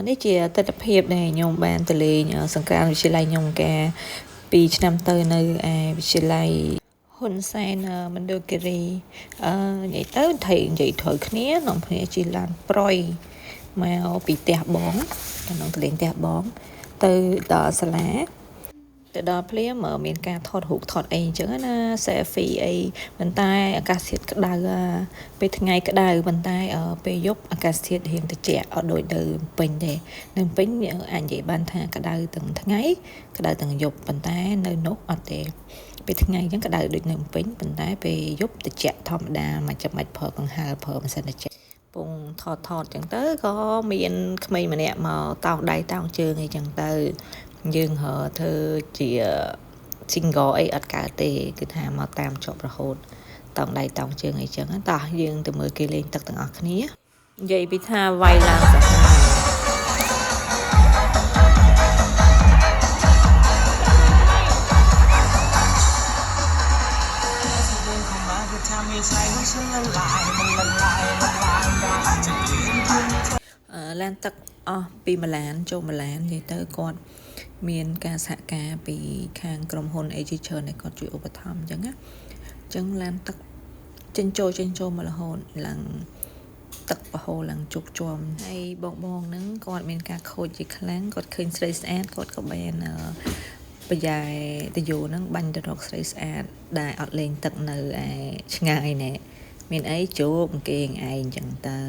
នេះជាទស្សនភាពដែលខ្ញុំបានទៅលេងសង្គ្រាមវិទ្យាល័យខ្ញុំកា2ឆ្នាំទៅនៅឯវិទ្យាល័យហ៊ុនសែនមណ្ឌលគិរីនិយាយទៅថៃនិយាយត្រូវគ្នានាំគ្នាជិះឡានប្រុយមកពីផ្ទះបងក្នុងកលេងផ្ទះបងទៅដល់សាលាទៅដល់ភ្លាមមានការថតរូបថតអីអញ្ចឹងណា selfie អីប៉ុន្តែអាកាសធាតុក្តៅពេលថ្ងៃក្តៅប៉ុន្តែពេលយប់អាកាសធាតុរៀងត្រជាក់អត់ដូចនៅពេញទេនៅពេញអាចនិយាយបានថាក្តៅទាំងថ្ងៃក្តៅទាំងយប់ប៉ុន្តែនៅនោះអត់ទេពេលថ្ងៃអញ្ចឹងក្តៅដូចនៅពេញប៉ុន្តែពេលយប់ត្រជាក់ធម្មតាមិនចាំបាច់ប្រើកង្ហារប្រើមិនសិនត្រជាក់ពងថតអញ្ចឹងទៅក៏មានក្មេងម្នាក់មកតោងដៃតោងជើងអីចឹងទៅយើងធ្វើជា single អីអត់កើតទេគឺថាមកតាមជាប់រហូតតោងដៃតោងជើងអីចឹងតោះយើងទៅមើលគេលេងទឹកទាំងអស់គ្នានិយាយពីថាវាយឡើងសាហាវឡានទឹកអស់ពីម៉ាឡានចូលម៉ាឡាននិយាយទៅគាត់មានការសហការពីខាងក្រុមហ៊ុន AG ច្រើនដែលគាត់ជួយឧបត្ថម្ភអញ្ចឹងណាអញ្ចឹងឡានទឹកចិញ្ចោមមករហូតឡើងទឹកប្រហូរឡើងជោគជាំហើយបងហ្នឹងគាត់មានការខូចជាខ្លាំងគាត់ឃើញស្រីស្អាតគាត់ក៏បានប្រយ៉ែតយោហ្នឹងបាញ់ទៅរកស្រីស្អាតដែលអត់លេងទឹកនៅឯឆ្ងាយណែមានអីជោគគេឯងអញ្ចឹងទៅ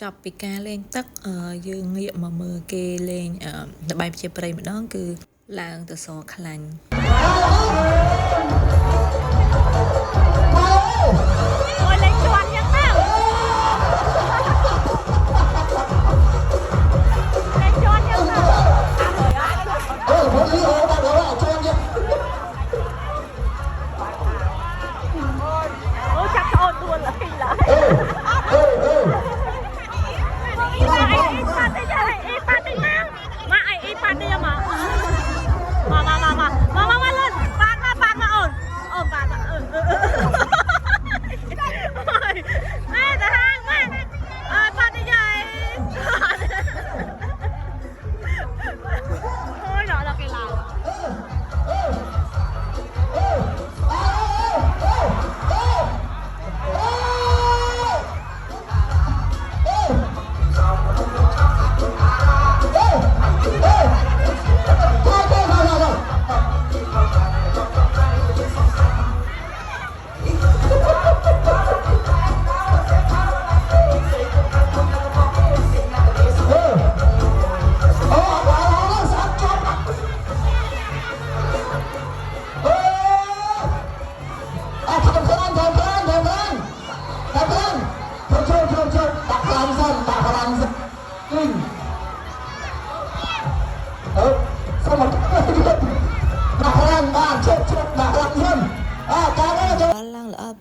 ចប់ពីការលេងទឹកយើងងាកមកមើលគេលេងល្បែងប្រជាប្រិយម្ដងគឺឡើងទៅសខ្លាញ់អូលេងជាន់យ៉ាងណាលេងជាន់យ៉ាងណាអូចាប់អូនដួលឡើយ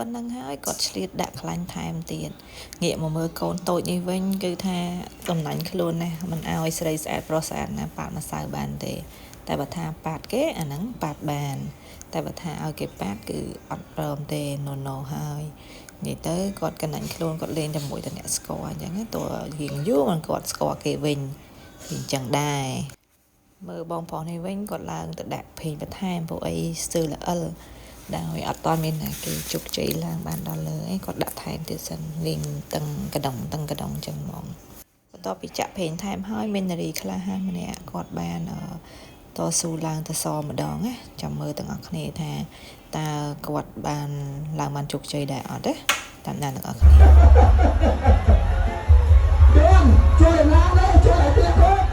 ប៉ុណ្ណឹងហើយគាត់ឆ្លៀតដាក់ខ្លាញ់ថែមទៀតងាកមកមើលកូនតូចនេះវិញគឺថាកំណាញ់ខ្លួនណាមិនអោយស្រីស្អាតប្រុសស្អាតណាប៉ាត់ម្សៅបានទេតែបើថាប៉ាត់គេអាហ្នឹងប៉ាត់បានតែបើថាឲ្យគេប៉ាត់គឺអត់ព្រមទេណូហើយនិយាយទៅគាត់កំណាញ់ខ្លួនគាត់លេងជាមួយតែអ្នកស្គាល់អញ្ចឹងតើរៀងយូរមិនគាត់ស្គាល់គេវិញអញ្ចឹងដែរមើលបងប្អូននេះវិញគាត់ឡើងទៅដាក់ភេងបន្ថែមពួកអីស្ទើរល្អិលដោយអត់តមានណាគេជោគជ័យឡើងបានដល់លើអីគាត់ដាក់ថែមទៀតសិនលេងតឹងកដុងចឹងហ្មងបន្ទាប់ពីចាក់ភេងថែមហើយមាននារីខ្លះហើយម្នាក់គាត់បានតស៊ូឡើងទៅសម្ដងណាចាំមើលទាំងអស់គ្នាថាតើគាត់បានឡើងបានជោគជ័យដែរអត់ទេតាមដានទាំងអស់គ្នាជួយឡើងទៅជួយឲ្យទៀតគាត់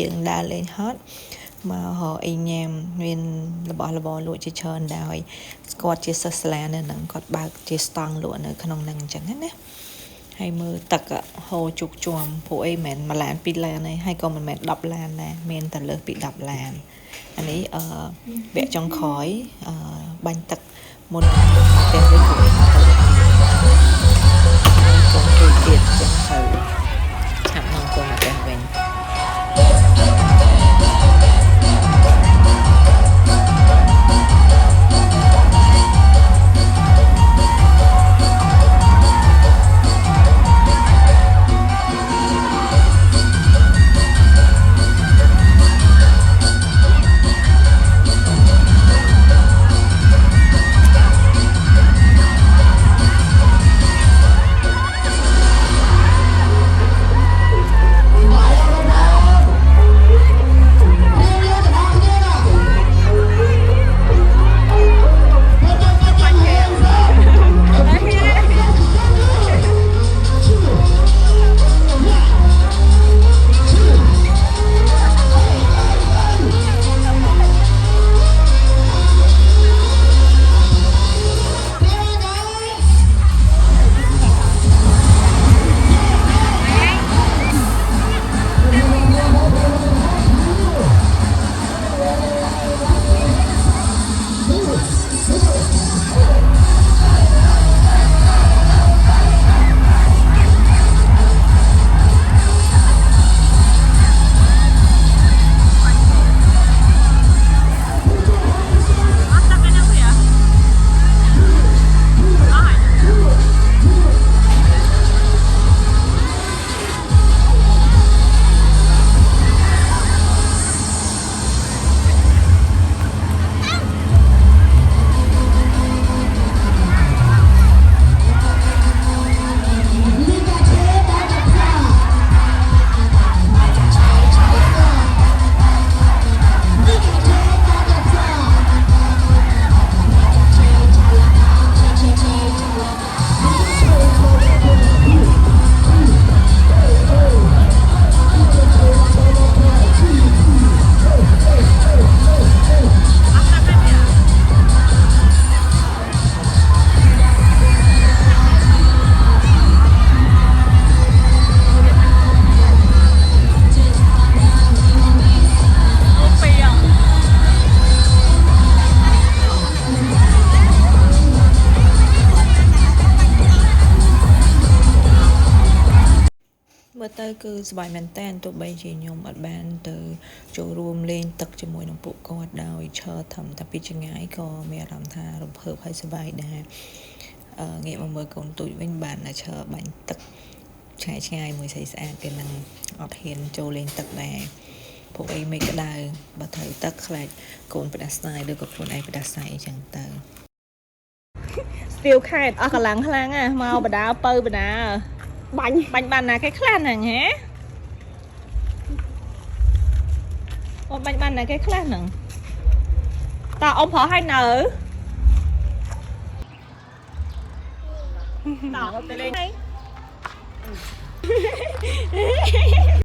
dương đa lên hết mà họ anh em nguyên là bỏ lụa chơi trơn đào quạt chơi sơ sla nên nâng quạt ba chơi stang lụa nữa không nâng chẳng hết nè hay mơ tật hồ chụp chuồng phụ em mẹ mà làm pin lan này hay còn mình mẹ đập lan nè men tật lực bị đập lan anh ấy vẽ trong khói bánh tật một tiền với phụ em còn tôi tiền chẳng thử chạm nông con mà đẹp vềเมื่อเตยคือสบายแมนแตนตัวใบจีนยมอัดแบนเตยโจรวมเลนตักจมวยน้ำปุกกอดดาวเชอทำพิจิงไงก็มีรำทารมเพิ่มให้สบายได้เงี้ยมาเมื่อกอนตุยวิ่งบานนะเชอบันตักใช้ง่ายมือใส่สะอาดเป็นนังอดเห็นโจเลนตักได้พวกไอ้ไม่ก็ได้บัดเถยตักใครโกนไปดัสไนด้วยกับคนไอ้ไปดัสไนจังเตยสติลแค่ออกกำลังพลังอ่ะมาเอาบดาเปิลบดาbánh là cái khăn này nhé bánh là cái khăn này tao ông phở hay nở tao lên